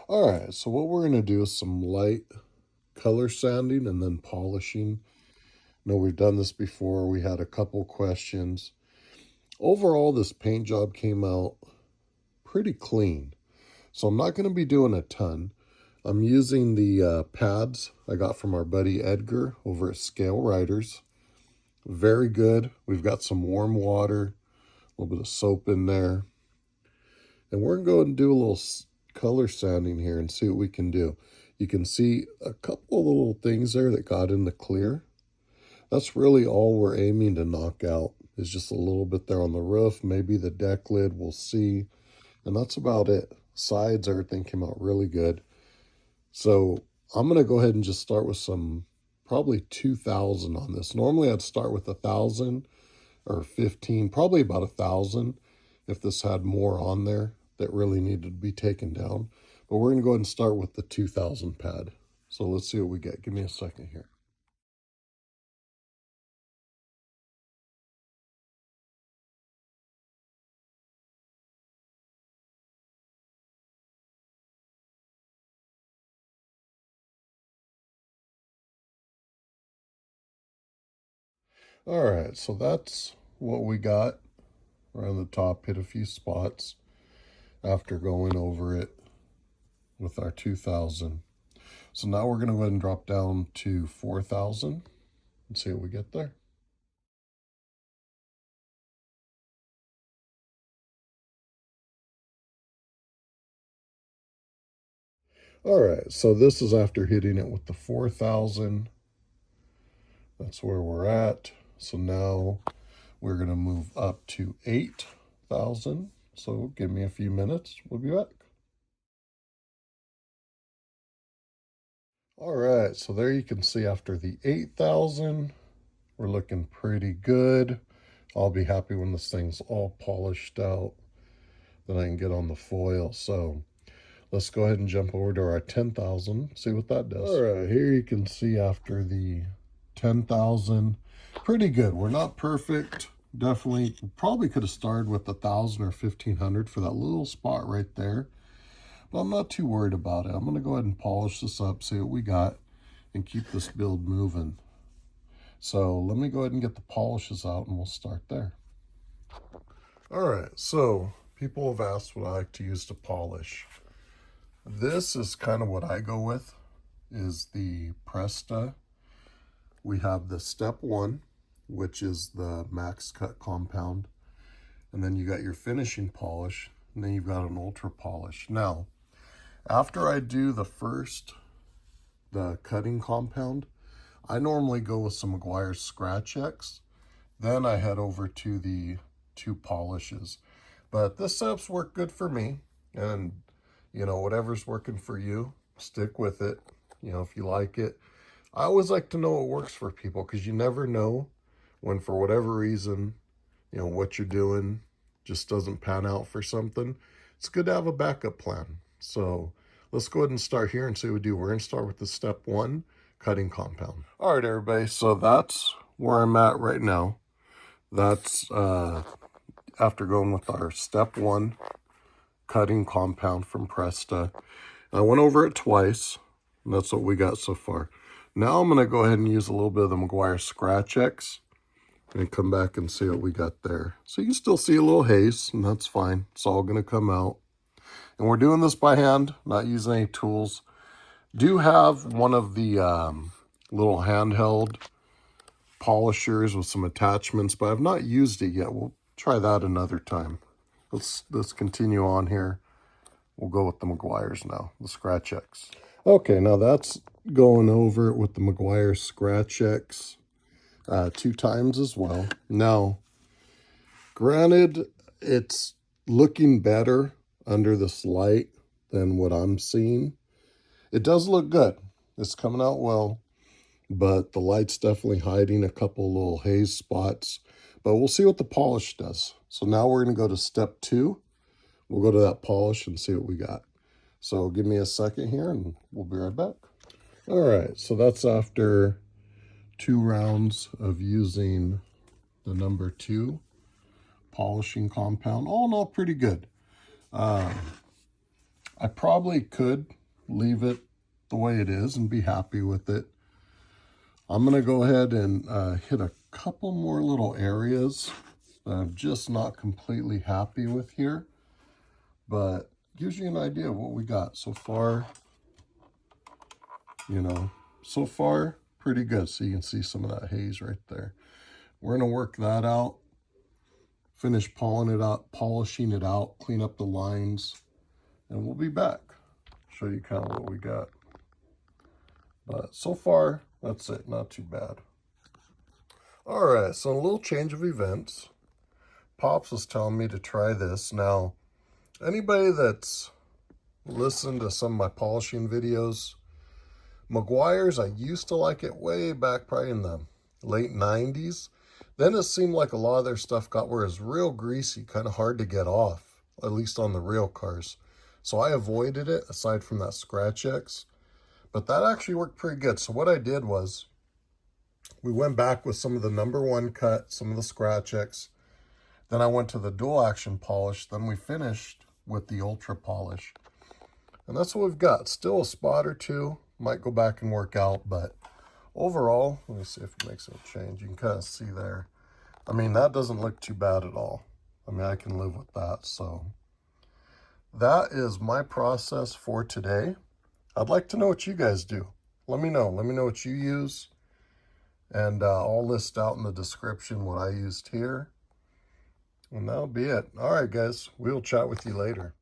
All right, so what we're going to do is some light color sanding and then polishing. No, we've done this before. We had a couple questions. Overall, this paint job came out pretty clean. So I'm not going to be doing a ton. I'm using the pads I got from our buddy Edgar over at Scale Riders. Very good. We've got some warm water, a little bit of soap in there. And we're going to go and do a little color sanding here and see what we can do. You can see a couple of little things there that got in the clear. That's really all we're aiming to knock out, is just a little bit there on the roof, maybe the deck lid, we'll see. And that's about it. Sides, everything came out really good. So I'm going to go ahead and just start with some, probably 2,000 on this. Normally I'd start with 1,000 or 15, probably about 1,000 if this had more on there that really needed to be taken down. But we're going to go ahead and start with the 2,000 pad. So let's see what we get. Give me a second here. All right, so that's what we got around the top. Hit a few spots after going over it with our 2,000. So now we're going to go ahead and drop down to 4,000 and see what we get there. All right, so this is after hitting it with the 4,000. That's where we're at. So now we're going to move up to 8,000. So give me a few minutes. We'll be back. All right, so there you can see after the 8,000, we're looking pretty good. I'll be happy when this thing's all polished out. Then I can get on the foil. So let's go ahead and jump over to our 10,000, see what that does. All right, here you can see after the 10,000, pretty good. We're not perfect. Definitely, probably could have started with 1,000 or 1,500 for that little spot right there. But I'm not too worried about it. I'm going to go ahead and polish this up, see what we got, and keep this build moving. So let me go ahead and get the polishes out and we'll start there. All right, so people have asked what I like to use to polish. This is kind of what I go with, is the Presta. We have the step 1, which is the max cut compound. And then you got your finishing polish, and then you've got an ultra polish. Now, after I do the cutting compound, I normally go with some Meguiar's Scratch X. Then I head over to the 2 polishes. But this setup's worked good for me. And, you know, whatever's working for you, stick with it. You know, if you like it. I always like to know what works for people, because you never know when, for whatever reason, you know, what you're doing just doesn't pan out for something. It's good to have a backup plan. So let's go ahead and start here and see what we do. We're going to start with the step 1 cutting compound. All right, everybody. So that's where I'm at right now. That's after going with our step 1 cutting compound from Presta. I went over it twice, and that's what we got so far. Now I'm going to go ahead and use a little bit of the Meguiar's Scratch X and come back and see what we got there. So you can still see a little haze, and that's fine. It's all going to come out. And we're doing this by hand, not using any tools. Do have one of the little handheld polishers with some attachments, but I've not used it yet. We'll try that another time. Let's continue on here. We'll go with the Meguiar's now, the Scratch X. Okay, now that's going over it with the Meguiar's Scratch X 2 times as well. Now, granted, it's looking better under this light than what I'm seeing. It does look good. It's coming out well, but the light's definitely hiding a couple little haze spots. But we'll see what the polish does. So now we're going to go to step 2. We'll go to that polish and see what we got. So give me a second here and we'll be right back. All right, so that's after 2 rounds of using the number 2 polishing compound. All in all, pretty good. I probably could leave it the way it is and be happy with it. I'm going to go ahead and hit a couple more little areas that I'm just not completely happy with here, but gives you an idea of what we got so far. You know, so far pretty good. So you can see some of that haze right there. We're going to work that out, finish polishing it out, clean up the lines, and we'll be back. Show you kind of what we got. But so far, that's it. Not too bad. All right, so a little change of events. Pops was telling me to try this. Now, anybody that's listened to some of my polishing videos, Meguiar's, I used to like it way back probably in the late 90s. Then it seemed like a lot of their stuff got where it's real greasy, kind of hard to get off, at least on the real cars. So I avoided it, aside from that Scratch X. But that actually worked pretty good. So what I did was, we went back with some of the #1 cut, some of the Scratch X. Then I went to the dual action polish. Then we finished with the ultra polish. And that's what we've got. Still a spot or two. Might go back and work out, but overall, let me see if it makes any change. You can kind of see there. I mean, that doesn't look too bad at all. I mean, I can live with that. So that is my process for today. I'd like to know what you guys do. Let me know. Let me know what you use. And I'll list out in the description what I used here. And that'll be it. All right, guys. We'll chat with you later.